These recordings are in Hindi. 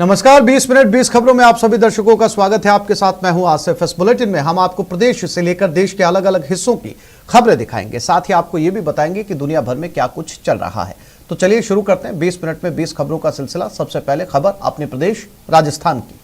नमस्कार, 20 मिनट 20 खबरों में आप सभी दर्शकों का स्वागत है। आपके साथ मैं हूं आसिफ। इस बुलेटिन में हम आपको प्रदेश से लेकर देश के अलग अलग हिस्सों की खबरें दिखाएंगे, साथ ही आपको यह भी बताएंगे कि दुनिया भर में क्या कुछ चल रहा है। तो चलिए शुरू करते हैं 20 मिनट में 20 खबरों का सिलसिला। सबसे पहले खबर अपने प्रदेश राजस्थान की।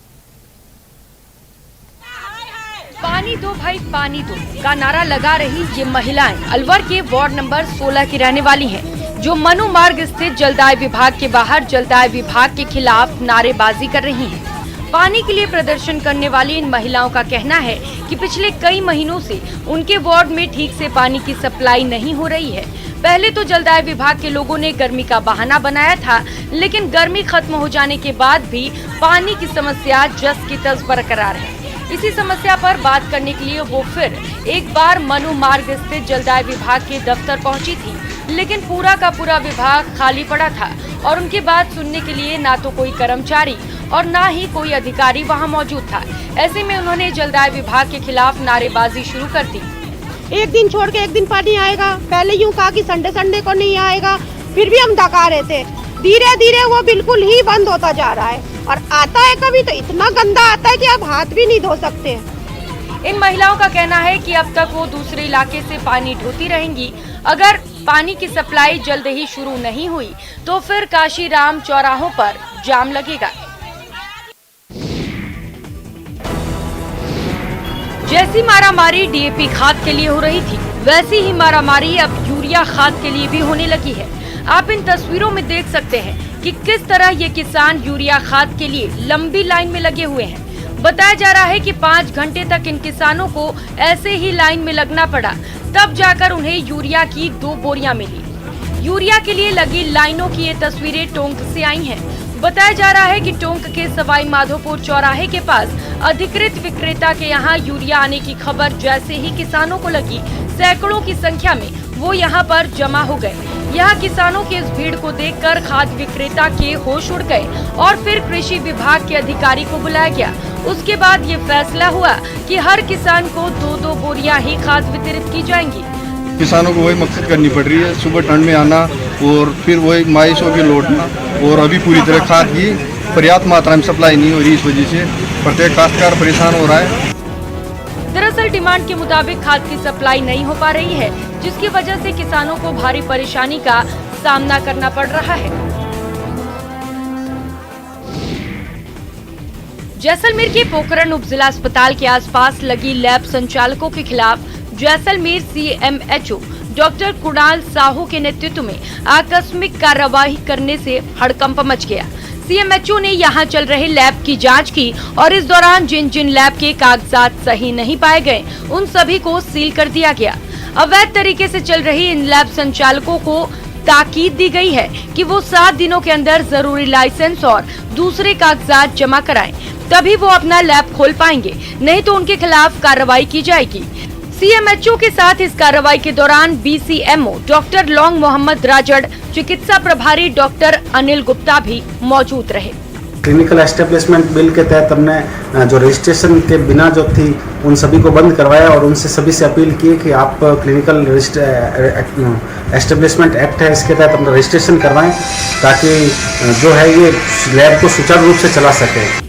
पानी दो भाई पानी दो का नारा लगा रही ये महिलाएं अलवर के वार्ड नंबर 16 की रहने वाली हैं, जो मनु मार्ग स्थित जलदाय विभाग के बाहर जलदाय विभाग के खिलाफ नारेबाजी कर रही हैं। पानी के लिए प्रदर्शन करने वाली इन महिलाओं का कहना है कि पिछले कई महीनों से उनके वार्ड में ठीक से पानी की सप्लाई नहीं हो रही है। पहले तो जलदाय विभाग के लोगों ने गर्मी का बहाना बनाया था, लेकिन गर्मी खत्म हो जाने के बाद भी पानी की समस्या जस की तस बरकरार है। इसी समस्या पर बात करने के लिए वो फिर एक बार मनु मार्ग स्थित जलदाय विभाग के दफ्तर पहुंची थी, लेकिन पूरा का पूरा विभाग खाली पड़ा था और उनकी बात सुनने के लिए ना तो कोई कर्मचारी और ना ही कोई अधिकारी वहां मौजूद था। ऐसे में उन्होंने जलदाय विभाग के खिलाफ नारेबाजी शुरू कर दी। एक दिन छोड़ के एक दिन पानी आएगा, पहले यूँ कहा कि संडे को नहीं आएगा, फिर भी हम डका रहे थे। धीरे धीरे वो बिल्कुल ही बंद होता जा रहा है और आता है कभी तो इतना गंदा आता है कि आप हाथ भी नहीं धो सकते। इन महिलाओं का कहना है कि अब तक वो दूसरे इलाके से पानी ढोती रहेंगी। अगर पानी की सप्लाई जल्द ही शुरू नहीं हुई तो फिर काशीराम चौराहों पर जाम लगेगा। जैसी मारामारी डीएपी खाद के लिए हो रही थी, वैसी ही मारामारी अब यूरिया खाद के लिए भी होने लगी है। आप इन तस्वीरों में देख सकते हैं कि किस तरह ये किसान यूरिया खाद के लिए लंबी लाइन में लगे हुए हैं। बताया जा रहा है कि 5 घंटे तक इन किसानों को ऐसे ही लाइन में लगना पड़ा, तब जाकर उन्हें यूरिया की 2 बोरियां मिली। यूरिया के लिए लगी लाइनों की ये तस्वीरें टोंक से आई हैं। बताया जा रहा है कि टोंक के सवाई माधोपुर चौराहे के पास अधिकृत विक्रेता के यहाँ यूरिया आने की खबर जैसे ही किसानों को लगी, सैकड़ों की संख्या में वो यहाँ पर जमा हो गए। यहाँ किसानों की इस भीड़ को देखकर खाद विक्रेता के होश उड़ गए और फिर कृषि विभाग के अधिकारी को बुलाया गया। उसके बाद ये फैसला हुआ कि हर किसान को 2-2 बोरियां ही खाद वितरित की जाएंगी। किसानों को वही मकसद करनी पड़ रही है, सुबह ठंड में आना और फिर वही माइसों की लौटना, और अभी पूरी तरह खाद की पर्याप्त मात्रा में सप्लाई नहीं हो रही। इस वजह से प्रत्येक काश्तकार परेशान हो रहा है। दरअसल डिमांड के मुताबिक खाद की सप्लाई नहीं हो पा रही है, जिसकी वजह से किसानों को भारी परेशानी का सामना करना पड़ रहा है। जैसलमेर के पोखरण उप जिला अस्पताल के आसपास लगी लैब संचालकों के खिलाफ जैसलमेर सीएमएचओ डॉक्टर कुणाल साहू के नेतृत्व में आकस्मिक कार्रवाई करने से हड़कंप मच गया। सीएमएचओ ने यहां चल रहे लैब की जांच की और इस दौरान जिन जिन लैब के कागजात सही नहीं पाए गए, उन सभी को सील कर दिया गया। अवैध तरीके से चल रही इन लैब संचालकों को ताकीद दी गई है कि वो 7 दिनों के अंदर जरूरी लाइसेंस और दूसरे कागजात जमा कराएं, तभी वो अपना लैब खोल पाएंगे, नहीं तो उनके खिलाफ कार्रवाई की जाएगी। सीएमएचओ के साथ इस कार्रवाई के दौरान बीसीएमओ डॉक्टर लौंग मोहम्मद राजड़, चिकित्सा प्रभारी डॉक्टर अनिल गुप्ता भी मौजूद रहे। क्लिनिकल एस्टेब्लिशमेंट बिल के तहत हमने जो रजिस्ट्रेशन के बिना जो थी उन सभी को बंद करवाया और उनसे सभी से अपील की कि आप क्लिनिकल एस्टेब्लिशमेंट एक्ट है, इसके तहत अपना रजिस्ट्रेशन करवाएं, ताकि जो है ये लैब को सुचारू रूप से चला सके।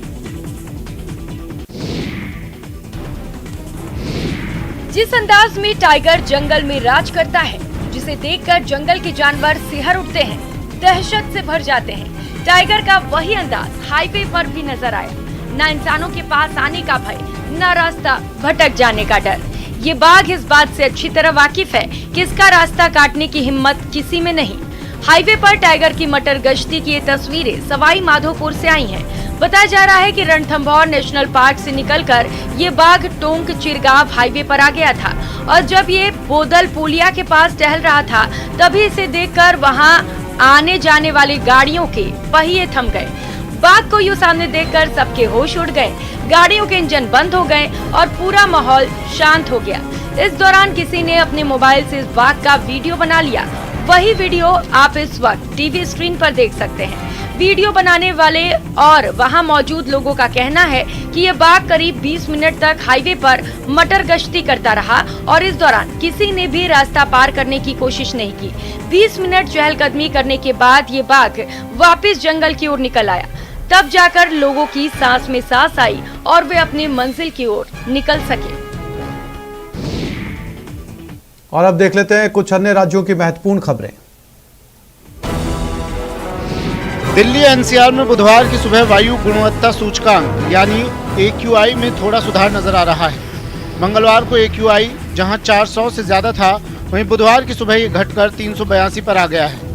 जिस अंदाज में टाइगर जंगल में राज करता है, जिसे देखकर जंगल के जानवर सिहर उठते हैं, दहशत से भर जाते हैं, टाइगर का वही अंदाज हाईवे पर भी नजर आया। न इंसानों के पास आने का भय, न रास्ता भटक जाने का डर। ये बाघ इस बात से अच्छी तरह वाकिफ है कि इसका रास्ता काटने की हिम्मत किसी में नहीं। हाईवे पर टाइगर की मटर गश्ती की ये तस्वीरें सवाई माधोपुर से आई हैं। बताया जा रहा है कि रणथंभौर नेशनल पार्क से निकलकर ये बाघ टोंक चिरगांव हाईवे पर आ गया था और जब ये बोदल पुलिया के पास टहल रहा था, तभी इसे देखकर वहां आने जाने वाली गाड़ियों के पहिए थम गए। बाघ को यूं सामने देखकर सबके होश उड़ गए, गाड़ियों के इंजन बंद हो गए और पूरा माहौल शांत हो गया। इस दौरान किसी ने अपने मोबाइल से इस बाघ का वीडियो बना लिया। वही वीडियो आप इस वक्त टीवी स्क्रीन पर देख सकते हैं। वीडियो बनाने वाले और वहां मौजूद लोगों का कहना है कि ये बाघ करीब 20 मिनट तक हाईवे पर मटर गश्ती करता रहा और इस दौरान किसी ने भी रास्ता पार करने की कोशिश नहीं की। 20 मिनट चहलकदमी करने के बाद ये बाघ वापस जंगल की ओर निकल आया। तब जाकर लोगों की सांस में सांस आई और वे अपनी मंजिल की ओर निकल सके। और अब देख लेते हैं कुछ अन्य राज्यों की महत्वपूर्ण खबरें। दिल्ली एनसीआर में बुधवार की सुबह वायु गुणवत्ता सूचकांक यानी AQI में थोड़ा सुधार नजर आ रहा है। मंगलवार को AQI जहां 400 से ज्यादा था, वहीं बुधवार की सुबह ये घटकर 382 पर आ गया है।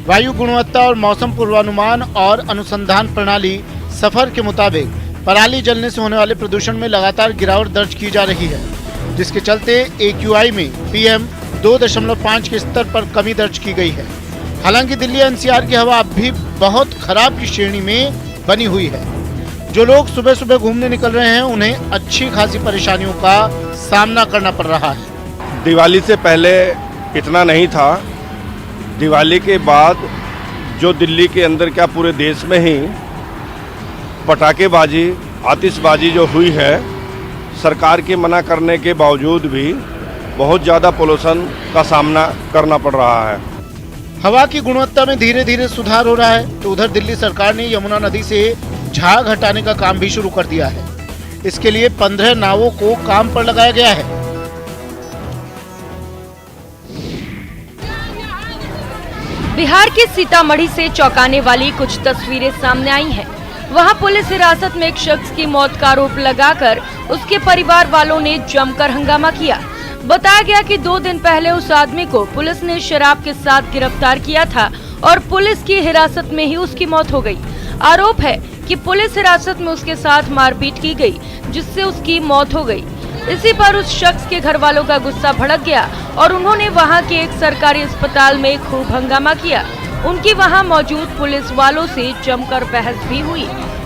वायु गुणवत्ता और मौसम पूर्वानुमान और अनुसंधान प्रणाली सफर के मुताबिक पराली जलने से होने वाले प्रदूषण में लगातार गिरावट दर्ज की जा रही है, जिसके चलते AQI में PM 2.5 के स्तर पर कमी दर्ज की गई है। हालांकि दिल्ली एनसीआर की हवा अब भी बहुत खराब की श्रेणी में बनी हुई है। जो लोग सुबह सुबह घूमने निकल रहे हैं, उन्हें अच्छी खासी परेशानियों का सामना करना पड़ रहा है। दिवाली से पहले इतना नहीं था। दिवाली के बाद जो दिल्ली के अंदर क्या पूरे देश में ही पटाखेबाजी, आतिशबाजी जो हुई है, सरकार के मना करने के बावजूद भी बहुत ज़्यादा पोल्यूशन का सामना करना पड़ रहा है। हवा की गुणवत्ता में धीरे धीरे सुधार हो रहा है, तो उधर दिल्ली सरकार ने यमुना नदी से झाग हटाने का काम भी शुरू कर दिया है। इसके लिए 15 नावों को काम पर लगाया गया है। बिहार के सीतामढ़ी से चौंकाने वाली कुछ तस्वीरें सामने आई हैं। वहां पुलिस हिरासत में एक शख्स की मौत का आरोप लगाकर उसके परिवार वालों ने जमकर हंगामा किया। बताया गया कि 2 दिन पहले उस आदमी को पुलिस ने शराब के साथ गिरफ्तार किया था और पुलिस की हिरासत में ही उसकी मौत हो गई। आरोप है कि पुलिस हिरासत में उसके साथ मारपीट की गई, जिससे उसकी मौत हो गई। इसी पर उस शख्स के घर वालों का गुस्सा भड़क गया और उन्होंने वहां के एक सरकारी अस्पताल में खूब हंगामा किया। उनकी वहां मौजूद पुलिस वालों से जमकर बहस भी हुई।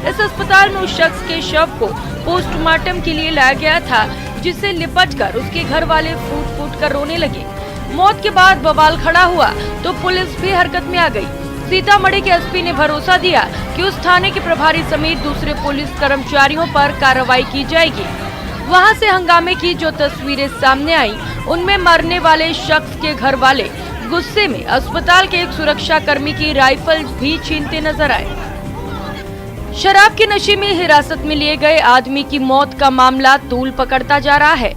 इस अस्पताल में उस शख्स के शव को पोस्टमार्टम के लिए लाया गया था, जिसे लिपटकर उसके घर वाले फूट फूट कर रोने लगे। मौत के बाद बवाल खड़ा हुआ तो पुलिस भी हरकत में आ गई। सीतामढ़ी के एसपी ने भरोसा दिया कि उस थाने के प्रभारी समेत दूसरे पुलिस कर्मचारियों पर कार्रवाई की जाएगी। वहां से हंगामे की जो तस्वीरें सामने आई, उनमें मरने वाले शख्स के घर वाले गुस्से में अस्पताल के एक सुरक्षा कर्मी की राइफल भी छीनते नजर आए। शराब के नशे में हिरासत में लिए गए आदमी की मौत का मामला तूल पकड़ता जा रहा है।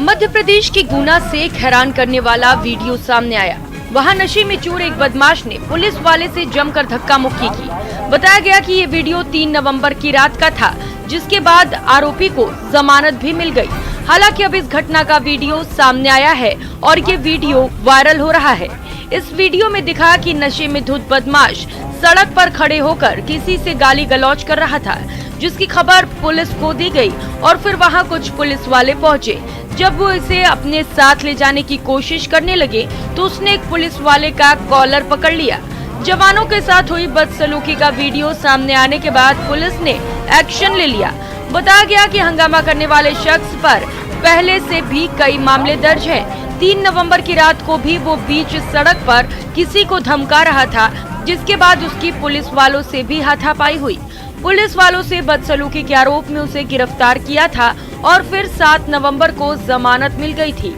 मध्य प्रदेश के गुना से एक हैरान करने वाला वीडियो सामने आया। वहां नशे में चूर एक बदमाश ने पुलिस वाले से जमकर धक्का मुक्की की। बताया गया कि ये वीडियो 3 नवंबर की रात का था, जिसके बाद आरोपी को जमानत भी मिल गई। हालांकि अब इस घटना का वीडियो सामने आया है और ये वीडियो वायरल हो रहा है। इस वीडियो में दिखा कि नशे में धुत बदमाश सड़क पर खड़े होकर किसी से गाली गलौज कर रहा था, जिसकी खबर पुलिस को दी गई और फिर वहां कुछ पुलिस वाले पहुंचे। जब वो इसे अपने साथ ले जाने की कोशिश करने लगे तो उसने एक पुलिस वाले का कॉलर पकड़ लिया। जवानों के साथ हुई बदसलूकी का वीडियो सामने आने के बाद पुलिस ने एक्शन ले लिया। बताया गया कि हंगामा करने वाले शख्स पर पहले से भी कई मामले दर्ज हैं। 3 नवंबर की रात को भी वो बीच सड़क पर किसी को धमका रहा था, जिसके बाद उसकी पुलिस वालों से भी हाथापाई हुई। पुलिस वालों से बदसलूकी के आरोप में उसे गिरफ्तार किया था और फिर 7 नवंबर को जमानत मिल गई थी।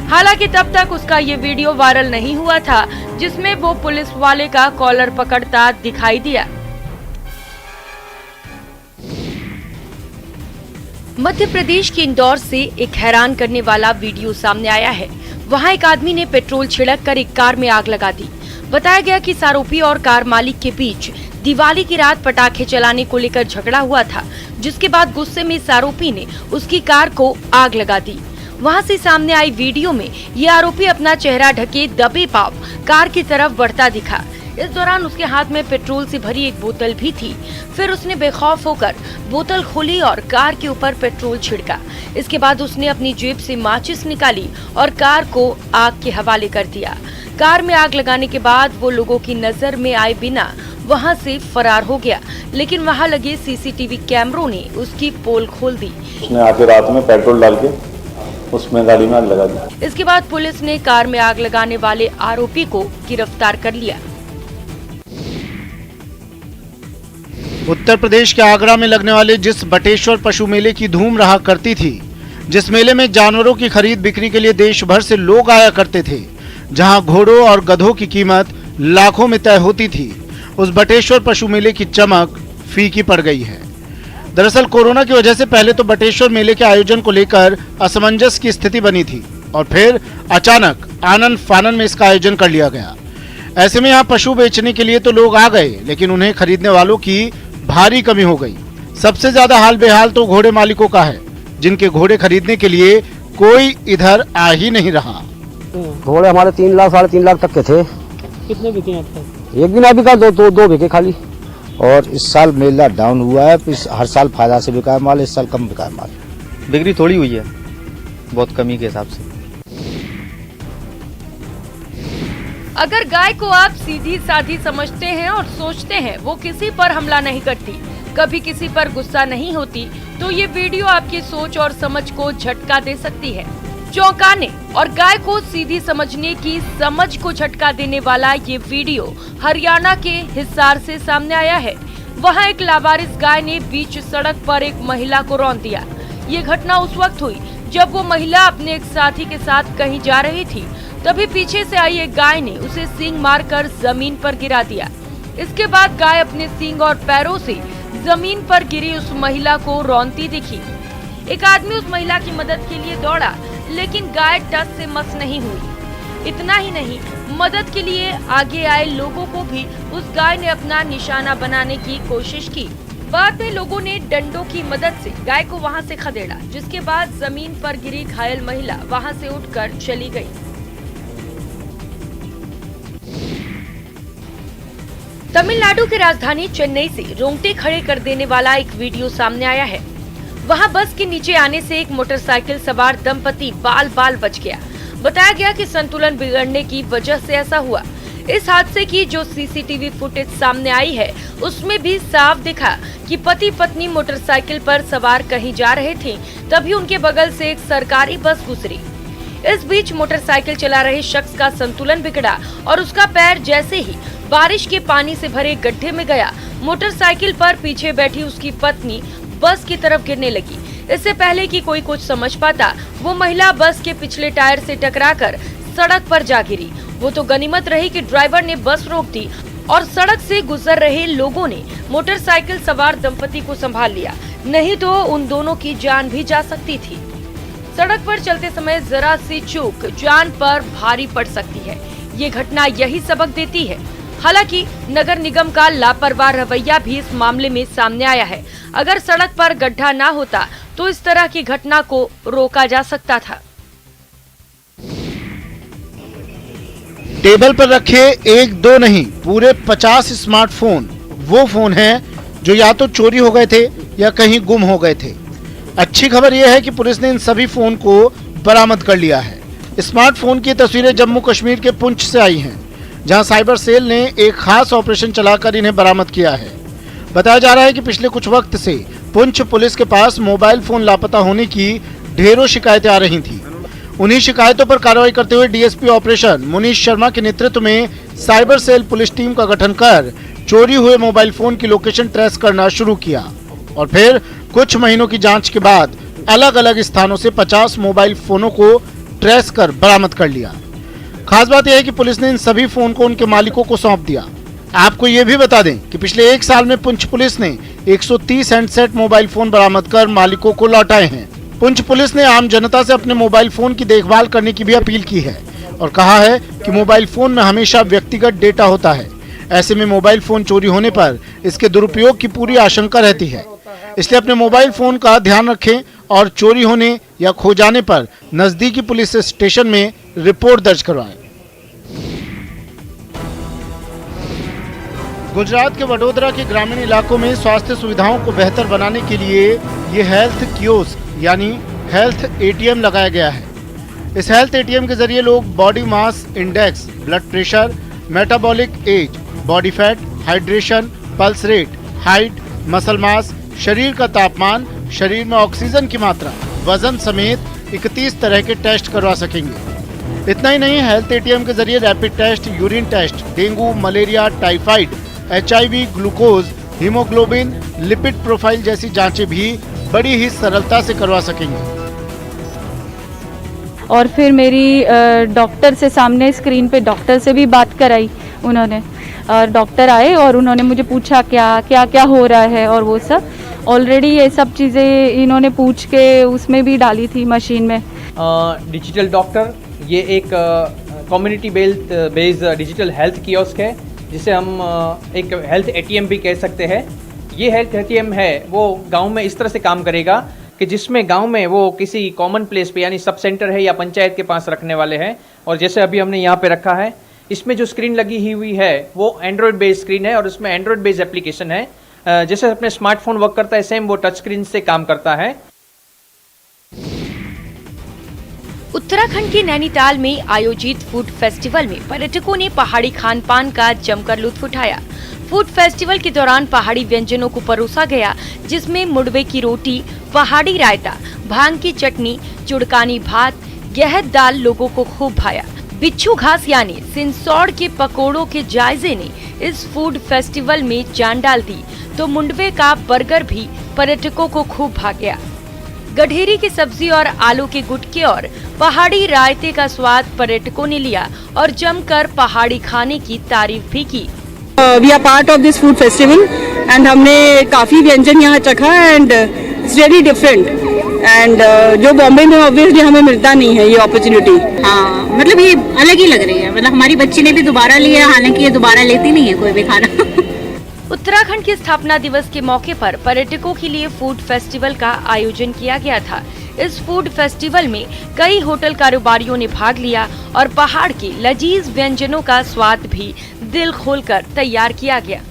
हालांकि तब तक उसका ये वीडियो वायरल नहीं हुआ था, जिसमें वो पुलिस वाले का कॉलर पकड़ता दिखाई दिया। मध्य प्रदेश के इंदौर से एक हैरान करने वाला वीडियो सामने आया है। वहां एक आदमी ने पेट्रोल छिड़ककर एक कार में आग लगा दी। बताया गया कि आरोपी और कार मालिक के बीच दिवाली की रात पटाखे चलाने को लेकर झगड़ा हुआ था, जिसके बाद गुस्से में इस आरोपी ने उसकी कार को आग लगा दी। वहां से सामने आई वीडियो में ये आरोपी अपना चेहरा ढके दबे पांव कार की तरफ बढ़ता दिखा। इस दौरान उसके हाथ में पेट्रोल से भरी एक बोतल भी थी। फिर उसने बेखौफ होकर बोतल खोली और कार के ऊपर पेट्रोल छिड़का। इसके बाद उसने अपनी जेब से माचिस निकाली और कार को आग के हवाले कर दिया। कार में आग लगाने के बाद वो लोगों की नजर में आए बिना वहां से फरार हो गया, लेकिन वहां लगे सीसीटीवी कैमरों ने उसकी पोल खोल दी। उसने आके रात में पेट्रोल डाल के उसमें गाड़ी में आग लगा दी। इसके बाद पुलिस ने कार में आग लगाने वाले आरोपी को गिरफ्तार कर लिया। उत्तर प्रदेश के आगरा में लगने वाले जिस बटेश्वर पशु मेले की धूम रहा करती थी, जिस मेले में जानवरों की खरीद बिक्री के लिए देश भर से लोग आया करते थे, जहां घोड़ों और गधों की कीमत लाखों में तय होती थी, उस बटेश्वर पशु मेले की चमक फीकी पड़ गई है। दरअसल कोरोना की वजह से पहले तो बटेश्वर मेले के आयोजन को लेकर असमंजस की स्थिति बनी थी और फिर अचानक आनन फानन में इसका आयोजन कर लिया गया। ऐसे में यहाँ पशु बेचने के लिए तो लोग आ गए, लेकिन उन्हें खरीदने वालों की भारी कमी हो गई। सबसे ज्यादा हाल बेहाल तो घोड़े मालिकों का है, जिनके घोड़े खरीदने के लिए कोई इधर आ ही नहीं रहा। घोड़े हमारे 3 लाख 3.5 लाख तक के थे। कितने बिके अब तक? एक दिन अभी का दो बिके खाली। और इस साल मेला डाउन हुआ है, हर साल फायदा से बिका है माल, इस साल कम बिका है माल। बिक्री थोड़ी हुई है, बहुत कमी के हिसाब से। अगर गाय को आप सीधी साधी समझते हैं और सोचते हैं वो किसी पर हमला नहीं करती, कभी किसी पर गुस्सा नहीं होती, तो ये वीडियो आपकी सोच और समझ को झटका दे सकती है। चौंकाने और गाय को सीधी समझने की समझ को झटका देने वाला ये वीडियो हरियाणा के हिसार से सामने आया है। वहाँ एक लावारिस गाय ने बीच सड़क पर एक महिला को रौंद दिया। ये घटना उस वक्त हुई जब वो महिला अपने एक साथी के साथ कहीं जा रही थी। तभी पीछे से आई एक गाय ने उसे सींग मारकर जमीन पर गिरा दिया। इसके बाद गाय अपने सींग और पैरों से जमीन पर गिरी उस महिला को रौंदती दिखी। एक आदमी उस महिला की मदद के लिए दौड़ा, लेकिन गाय टस से मस नहीं हुई। इतना ही नहीं, मदद के लिए आगे आए लोगों को भी उस गाय ने अपना निशाना बनाने की कोशिश की। बाद में लोगों ने डंडों की मदद से गाय को वहां से खदेड़ा, जिसके बाद जमीन पर गिरी घायल महिला वहां से उठकर चली गई। तमिलनाडु की राजधानी चेन्नई से रोंगटे खड़े कर देने वाला एक वीडियो सामने आया है। वहां बस के नीचे आने से एक मोटरसाइकिल सवार दंपति बाल बाल बच गया। बताया गया कि संतुलन बिगड़ने की वजह से ऐसा हुआ। इस हादसे की जो सीसीटीवी फुटेज सामने आई है, उसमें भी साफ दिखा कि पति पत्नी मोटरसाइकिल पर सवार कहीं जा रहे थे, तभी उनके बगल से एक सरकारी बस गुजरी। इस बीच मोटरसाइकिल चला रहे शख्स का संतुलन बिगड़ा और उसका पैर जैसे ही बारिश के पानी से भरे गड्ढे में गया, मोटरसाइकिल पर पीछे बैठी उसकी पत्नी बस की तरफ गिरने लगी। इससे पहले कि कोई कुछ समझ पाता, वो महिला बस के पिछले टायर से टकराकर सड़क पर जा गिरी। वो तो गनीमत रही कि ड्राइवर ने बस रोक दी और सड़क से गुजर रहे लोगों ने मोटरसाइकिल सवार दंपति को संभाल लिया, नहीं तो उन दोनों की जान भी जा सकती थी। सड़क पर चलते समय जरा सी चूक जान पर भारी पड़ सकती है। ये घटना यही सबक देती है। हालांकि नगर निगम का लापरवाह रवैया भी इस मामले में सामने आया है। अगर सड़क पर गड्ढा ना होता तो इस तरह की घटना को रोका जा सकता था। टेबल पर रखे 1-2 नहीं, पूरे 50 स्मार्टफोन वो फोन हैं जो या तो चोरी हो गए थे या कहीं गुम हो गए थे। अच्छी खबर यह है कि पुलिस ने इन सभी फोन को बरामद कर लिया है। स्मार्टफोन की तस्वीरें जम्मू कश्मीर के पुंछ से आई हैं, जहां साइबर सेल ने एक खास ऑपरेशन चलाकर इन्हें बरामद किया है। बताया जा रहा है कि पिछले कुछ वक्त से पुंछ पुलिस के पास मोबाइल फोन लापता होने की ढेरों शिकायतें आ रही थी। उन्हीं शिकायतों पर कार्रवाई करते हुए डीएसपी ऑपरेशन मुनीश शर्मा के नेतृत्व में साइबर सेल पुलिस टीम का गठन कर चोरी हुए मोबाइल फोन की लोकेशन ट्रेस करना शुरू किया और फिर कुछ महीनों की जांच के बाद अलग अलग स्थानों से 50 मोबाइल फोनों को ट्रेस कर बरामद कर लिया। खास बात यह है कि पुलिस ने इन सभी फोन को उनके मालिकों को सौंप दिया। आपको ये भी बता दें कि पिछले 1 साल में पुंछ पुलिस ने 130 हैंडसेट मोबाइल फोन बरामद कर मालिकों को लौटाए हैं। पुंछ पुलिस ने आम जनता से अपने मोबाइल फोन की देखभाल करने की भी अपील की है और कहा है कि मोबाइल फोन में हमेशा व्यक्तिगत डेटा होता है। ऐसे में मोबाइल फोन चोरी होने पर इसके दुरुपयोग की पूरी आशंका रहती है, इसलिए अपने मोबाइल फोन का ध्यान रखें और चोरी होने या खो जाने पर नजदीकी पुलिस स्टेशन में रिपोर्ट दर्ज करवाएं। गुजरात के वडोदरा के ग्रामीण इलाकों में स्वास्थ्य सुविधाओं को बेहतर बनाने के लिए ये हेल्थ कियोस्क यानी हेल्थ एटीएम लगाया गया है। इस हेल्थ एटीएम के जरिए लोग body mass index, blood pressure, metabolic age, body fat, hydration, pulse rate, height, muscle mass, शरीर का तापमान, शरीर में ऑक्सीजन की मात्रा, वजन समेत 31 तरह के टेस्ट करवा सकेंगे। इतना ही नहीं, हेल्थ एटीएम के जरिए rapid test, urine test, dengue, malaria, typhoid, HIV, glucose, haemoglobin, lipid profile जैसी जांचें भी बड़ी ही सरलता से करवा सकेंगे। और फिर मेरी डॉक्टर से सामने स्क्रीन पे डॉक्टर से भी बात कराई उन्होंने, और डॉक्टर आए और उन्होंने मुझे पूछा क्या हो रहा है, और वो सब ऑलरेडी ये सब चीज़ें इन्होंने पूछ के उसमें भी डाली थी मशीन में। डिजिटल डॉक्टर ये एक community based digital health kiosk है, जिसे हम एक हेल्थ एटीएम भी कह सकते हैं। ये हेल्थ एटीएम है वो गांव में इस तरह से काम करेगा कि जिसमें गांव में वो किसी कॉमन प्लेस पे यानी सब सेंटर है या पंचायत के पास रखने वाले हैं। और जैसे अभी हमने यहाँ पे रखा है, इसमें जो स्क्रीन लगी हुई है वो एंड्रॉयड बेस्ड स्क्रीन है और उसमें एंड्रॉयड बेस्ड एप्लीकेशन है। जैसे अपने स्मार्टफोन वर्क करता है सेम वो टच स्क्रीन से काम करता है। उत्तराखंड के नैनीताल में आयोजित फूड फेस्टिवल में पर्यटकों ने पहाड़ी खान पान का जमकर लुत्फ उठाया। फूड फेस्टिवल के दौरान पहाड़ी व्यंजनों को परोसा गया, जिसमें मुडवे की रोटी, पहाड़ी रायता, भांग की चटनी, चुड़कानी भात, गहत दाल लोगों को खूब भाया। बिच्छू घास यानी सिंसौड़ के पकोड़ों के जायजे ने इस फूड फेस्टिवल में जान डाल दी, तो मुंडवे का बर्गर भी पर्यटकों को खूब भा गया। गठेरी की सब्जी और आलू के गुटके और पहाड़ी रायते का स्वाद पर्यटकों ने लिया और जमकर पहाड़ी खाने की तारीफ भी की। We are part of this food festival and हमने काफ़ी व्यंजन यहाँ चखा and it's very different and जो बॉम्बे में ऑब्वियसली हमें मिलता नहीं है ये अपॉर्चुनिटी। हाँ, मतलब ये अलग ही लग रही है। मतलब हमारी बच्ची ने भी दोबारा लिया, हालांकि ये दोबारा लेती नहीं है कोई भी खाना। उत्तराखंड के स्थापना दिवस के मौके पर पर्यटकों के लिए फूड फेस्टिवल का आयोजन किया गया था। इस फूड फेस्टिवल में कई होटल कारोबारियों ने भाग लिया और पहाड़ के लजीज व्यंजनों का स्वाद भी दिल खोलकर तैयार किया गया।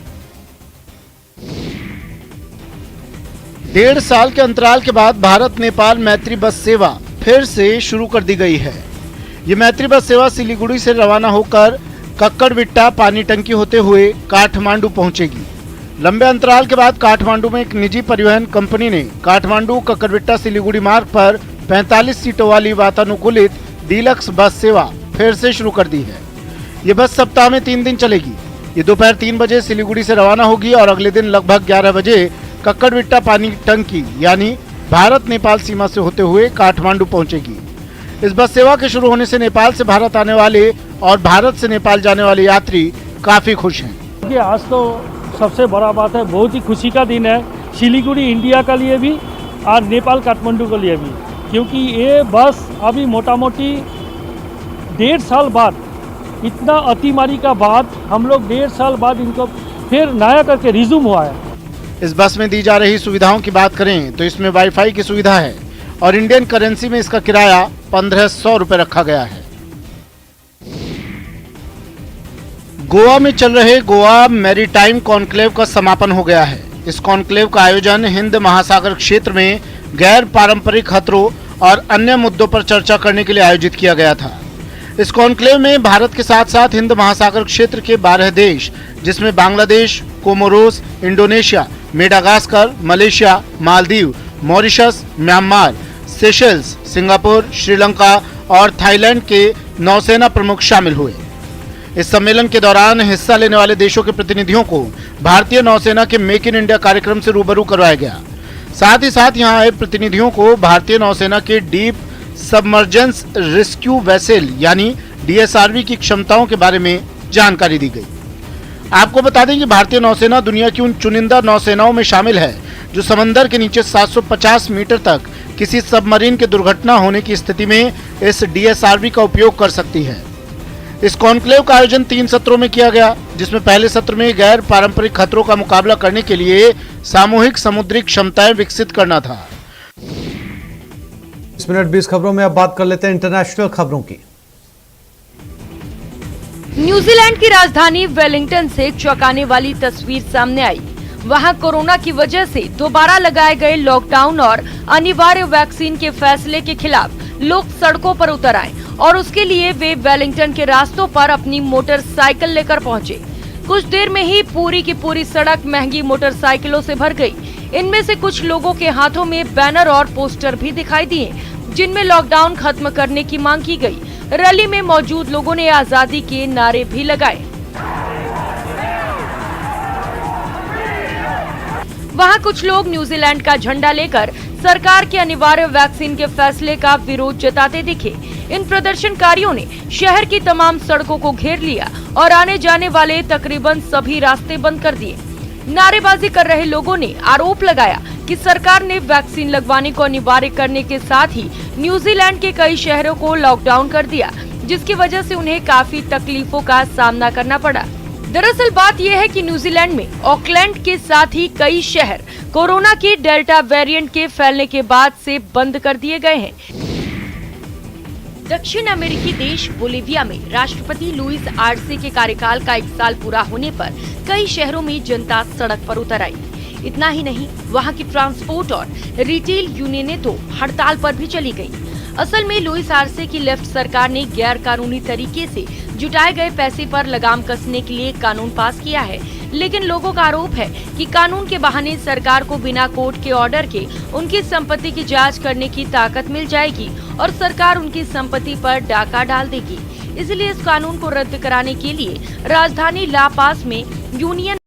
1.5 साल के अंतराल के बाद भारत नेपाल मैत्री बस सेवा फिर से शुरू कर दी गई है। ये मैत्री बस सेवा सिलीगुड़ी से रवाना होकर कक्कड़विट्टा पानी टंकी होते हुए काठमांडू पहुंचेगी। लंबे अंतराल के बाद काठमांडू में एक निजी परिवहन कंपनी ने काठमांडू कक्कड़विट्टा सिलीगुड़ी मार्ग पर 45 सीटों वाली वातानुकूलित डीलक्स बस सेवा फिर से शुरू कर दी है। ये बस सप्ताह में 3 दिन चलेगी। ये दोपहर 3 बजे सिलीगुड़ी से रवाना होगी और अगले दिन लगभग 11 बजे कक्कड़विट्टा पानी टंकी यानी भारत नेपाल सीमा से होते हुए काठमांडू पहुंचेगी। इस बस सेवा के शुरू होने से नेपाल से भारत आने वाले और भारत से नेपाल जाने वाले यात्री काफी खुश हैं। आज तो सबसे बड़ा बात है, बहुत ही खुशी का दिन है सिलीगुड़ी इंडिया के लिए भी और नेपाल काठमांडू के लिए भी, क्योंकि ये बस अभी मोटा मोटी 1.5 साल बाद, इतना अतिमारी का बाद हम लोग 1.5 साल बाद इनको फिर नया करके रिज्यूम हुआ है। इस बस में दी जा रही सुविधाओं की बात करें तो इसमें वाईफाई की सुविधा है और इंडियन करेंसी में इसका किराया 1500 रुपए रखा गया है। गोवा में चल रहे गोवा मैरीटाइम कॉन्क्लेव का समापन हो गया है। इस कॉन्क्लेव का आयोजन हिंद महासागर क्षेत्र में गैर पारंपरिक खतरों और अन्य मुद्दों पर चर्चा करने के लिए आयोजित किया गया था। इस कॉन्क्लेव में भारत के साथ साथ हिंद महासागर क्षेत्र के 12 देश, जिसमें Bangladesh, Comoros, Indonesia, Madagascar, Malaysia, Maldives, Mauritius, Myanmar, Seychelles, Singapore, Sri Lanka और थाईलैंड के नौसेना प्रमुख शामिल हुए। इस सम्मेलन के दौरान हिस्सा लेने वाले देशों के प्रतिनिधियों को भारतीय नौसेना के मेक इन इंडिया कार्यक्रम से रूबरू करवाया गया। साथ ही साथ यहां आए प्रतिनिधियों को भारतीय नौसेना के डीप सबमर्जेंस रेस्क्यू वेसल यानी डीएसआरवी की क्षमताओं के बारे में जानकारी दी गई। आपको बता दें कि भारतीय नौसेना दुनिया की उन चुनिंदा नौसेनाओं में शामिल है जो समंदर के नीचे 750 मीटर तक किसी सबमरीन के दुर्घटना होने की स्थिति में इस डीएसआरवी का उपयोग कर सकती है। इस कॉन्क्लेव का आयोजन 3 सत्रों में किया गया, जिसमें पहले सत्र में गैर पारंपरिक खतरों का मुकाबला करने के लिए सामूहिक समुद्री क्षमताएं विकसित करना था। इस मिनट 20 खबरों में अब बात कर लेते हैं इंटरनेशनल खबरों की। न्यूजीलैंड की राजधानी वेलिंगटन से चौंकाने वाली तस्वीर सामने आई। वहां कोरोना की वजह से दोबारा लगाए गए लॉकडाउन और अनिवार्य वैक्सीन के फैसले के खिलाफ लोग सड़कों पर उतर आए और उसके लिए वे वेलिंगटन के रास्तों पर अपनी मोटरसाइकिल लेकर पहुंचे। कुछ देर में ही पूरी की पूरी सड़क महंगी मोटरसाइकिलों से भर गई। इनमें से कुछ लोगों के हाथों में बैनर और पोस्टर भी दिखाई दिए, जिनमें लॉकडाउन खत्म करने की मांग की गई। रैली में मौजूद लोगों ने आजादी के नारे भी लगाए। वहां कुछ लोग न्यूजीलैंड का झंडा लेकर सरकार के अनिवार्य वैक्सीन के फैसले का विरोध जताते दिखे। इन प्रदर्शनकारियों ने शहर की तमाम सड़कों को घेर लिया और आने जाने वाले तकरीबन सभी रास्ते बंद कर दिए। नारेबाजी कर रहे लोगों ने आरोप लगाया कि सरकार ने वैक्सीन लगवाने को अनिवार्य करने के साथ ही न्यूजीलैंड के कई शहरों को लॉकडाउन कर दिया, जिसकी वजह से उन्हें काफी तकलीफों का सामना करना पड़ा। दरअसल बात यह है कि न्यूजीलैंड में ऑकलैंड के साथ ही कई शहर कोरोना के डेल्टा वेरिएंट के फैलने के बाद से बंद कर दिए गए हैं। दक्षिण अमेरिकी देश बोलिविया में राष्ट्रपति लुइस आर्से के कार्यकाल का 1 साल पूरा होने पर कई शहरों में जनता सड़क पर उतर आई। इतना ही नहीं, वहां की ट्रांसपोर्ट और रिटेल यूनियनें तो हड़ताल पर भी चली गई। असल में लुइस आर्से की लेफ्ट सरकार ने गैर कानूनी तरीके से जुटाए गए पैसे पर लगाम कसने के लिए कानून पास किया है, लेकिन लोगों का आरोप है कि कानून के बहाने सरकार को बिना कोर्ट के ऑर्डर के उनकी संपत्ति की जांच करने की ताकत मिल जाएगी और सरकार उनकी संपत्ति पर डाका डाल देगी। इसलिए इस कानून को रद्द कराने के लिए राजधानी ला पास में यूनियन